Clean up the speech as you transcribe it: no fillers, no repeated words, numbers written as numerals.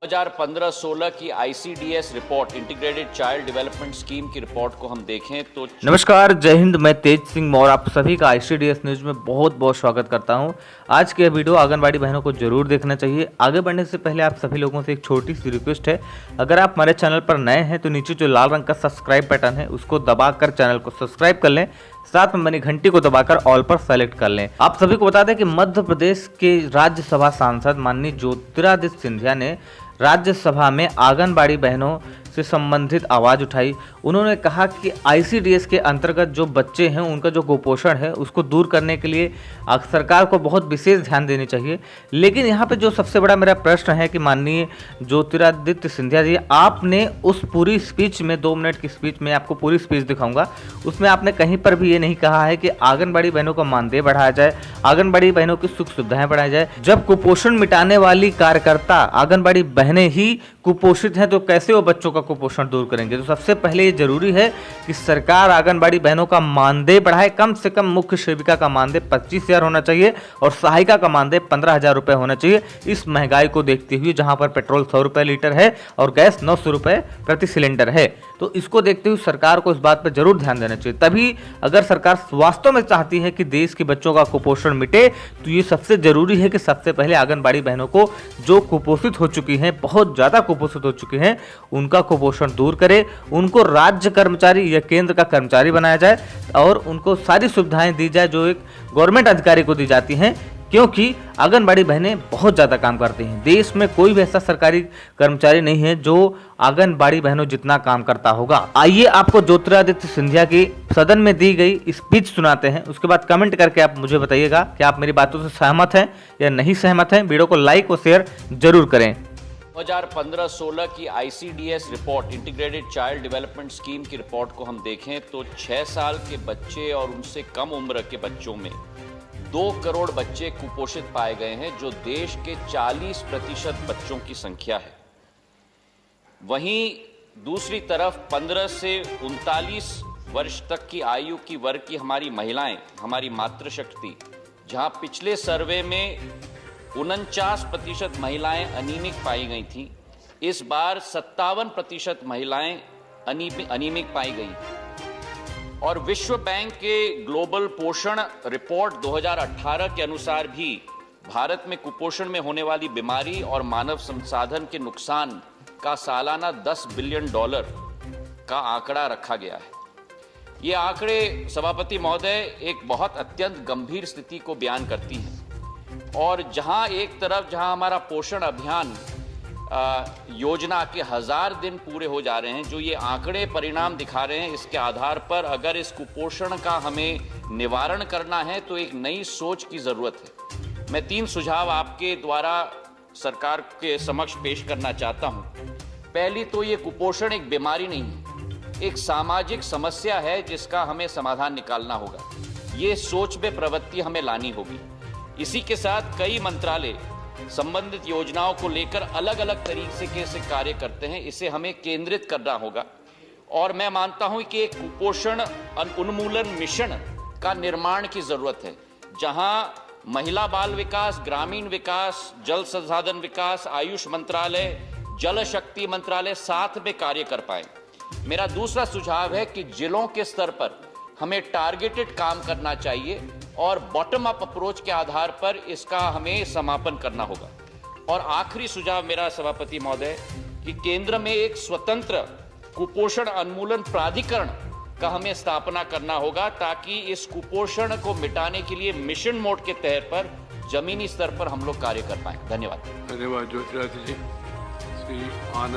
2015-16 की ICDS report integrated child development scheme की report को हम देखें तो नमस्कार, जय हिंद। मैं तेज सिंह मौर्य आप सभी का ICDS न्यूज में बहुत बहुत स्वागत करता हूं। आज के वीडियो आंगनबाड़ी बहनों को जरूर देखना चाहिए। आगे बढ़ने से पहले आप सभी लोगों से एक छोटी सी रिक्वेस्ट है, अगर आप हमारे चैनल पर नए हैं तो नीचे जो लाल रंग का सब्सक्राइब बटन है उसको दबाकर चैनल को सब्सक्राइब कर लें, साथ में बनी घंटी को दबाकर ऑल पर सेलेक्ट कर लें। आप सभी को बता दें कि मध्य प्रदेश के राज्यसभा सांसद माननीय ज्योतिरादित्य सिंधिया ने राज्यसभा में आंगनबाड़ी बहनों से संबंधित आवाज़ उठाई। उन्होंने कहा कि ICDS के अंतर्गत जो बच्चे हैं उनका जो कुपोषण है उसको दूर करने के लिए सरकार को बहुत विशेष ध्यान देनी चाहिए। लेकिन यहाँ पे जो सबसे बड़ा मेरा प्रश्न है कि माननीय ज्योतिरादित्य सिंधिया जी, आपने उस पूरी स्पीच में 2 मिनट की स्पीच में आपको पूरी स्पीच दिखाऊंगा, उसमें आपने कहीं पर भी ये नहीं कहा है कि आंगनबाड़ी बहनों का मानदेय बढ़ाया जाए, आंगनबाड़ी बहनों की सुख सुविधाएं बढ़ाई जाए। जब कुपोषण मिटाने वाली कार्यकर्ता आंगनबाड़ी बहनें ही कुपोषित हैं तो कैसे वो बच्चों का कुपोषण दूर करेंगे। तो सबसे पहले ये जरूरी है कि सरकार आंगनबाड़ी बहनों का मानदेय बढ़ाए। कम से कम मुख्य सेविका का मानदेय 25,000 होना चाहिए और सहायिका का मानदेय 15,000 रुपए होना चाहिए। इस महंगाई को देखते हुए, जहां पर पेट्रोल 100 रुपए लीटर है और गैस 900 रुपए प्रति सिलेंडर है, तो इसको देखते हुए सरकार को इस बात पर जरूर ध्यान देना चाहिए। तभी अगर सरकार वास्तव में चाहती है कि देश के बच्चों का कुपोषण मिटे तो ये सबसे जरूरी है कि सबसे पहले आंगनबाड़ी बहनों को जो कुपोषित हो चुकी हैं, बहुत ज्यादा कुपोषित हो चुकी हैं, उनका कुपोषण दूर करे, उनको राज्य कर्मचारी या केंद्र का कर्मचारी बनाया जाए और उनको सारी सुविधाएं दी जाए जो एक गवर्नमेंट अधिकारी को दी जाती हैं, क्योंकि आंगनबाड़ी बहनें बहुत ज़्यादा काम करती हैं। देश में कोई भी ऐसा सरकारी कर्मचारी नहीं है जो आंगनबाड़ी बहनों जितना काम करता होगा। आइए आपको ज्योतिरादित्य सिंधिया की सदन में दी गई स्पीच सुनाते हैं, उसके बाद कमेंट करके आप मुझे बताइएगा कि आप मेरी बातों से सहमत हैं या नहीं सहमत हैं। वीडियो को लाइक और शेयर जरूर करें। 2015-16 की ICDS report integrated child development scheme की रिपोर्ट को हम देखें तो 6 साल के बच्चे और उनसे कम उम्र के बच्चों में 2 करोड़ बच्चे कुपोषित पाए गए हैं, जो देश के 40% बच्चों की संख्या है। वहीं दूसरी तरफ 15 से 39 वर्ष तक की आयु की वर्ग की हमारी महिलाएं, हमारी मातृशक्ति, जहां पिछले सर्वे में 49% महिलाएं अनीमिक पाई गई थी, इस बार 57% महिलाएं अनीमिक पाई गई। और विश्व बैंक के ग्लोबल पोषण रिपोर्ट 2018 के अनुसार भी भारत में कुपोषण में होने वाली बीमारी और मानव संसाधन के नुकसान का सालाना $10 बिलियन का आंकड़ा रखा गया है। ये आंकड़े, सभापति महोदय, एक बहुत अत्यंत गंभीर स्थिति को बयान करती हैं। और जहां एक तरफ जहां हमारा पोषण अभियान योजना के 1000 दिन पूरे हो जा रहे हैं, जो ये आंकड़े परिणाम दिखा रहे हैं, इसके आधार पर अगर इस कुपोषण का हमें निवारण करना है तो एक नई सोच की जरूरत है। मैं 3 सुझाव आपके द्वारा सरकार के समक्ष पेश करना चाहता हूं। पहली तो ये कुपोषण एक बीमारी नहीं है, एक सामाजिक समस्या है जिसका हमें समाधान निकालना होगा। ये सोच में प्रवृत्ति हमें लानी होगी। इसी के साथ कई मंत्रालय संबंधित योजनाओं को लेकर अलग अलग तरीके से कार्य करते हैं, इसे हमें केंद्रित करना होगा। और मैं मानता हूं कि एक कुपोषण उन्मूलन मिशन का निर्माण की जरूरत है, जहां महिला बाल विकास, ग्रामीण विकास, जल संसाधन विकास, आयुष मंत्रालय, जल शक्ति मंत्रालय साथ में कार्य कर पाए। मेरा दूसरा सुझाव है कि जिलों के स्तर पर हमें टारगेटेड काम करना चाहिए और बॉटम अप अप्रोच के आधार पर इसका हमें समापन करना होगा। और आखिरी सुझाव मेरा, सभापति महोदय, कि केंद्र में एक स्वतंत्र कुपोषण उन्मूलन प्राधिकरण का हमें स्थापना करना होगा, ताकि इस कुपोषण को मिटाने के लिए मिशन मोड के तहत पर जमीनी स्तर पर हम लोग कार्य कर पाए। धन्यवाद। धन्यवाद ज्योतिरादित्य जी। श्री आनंद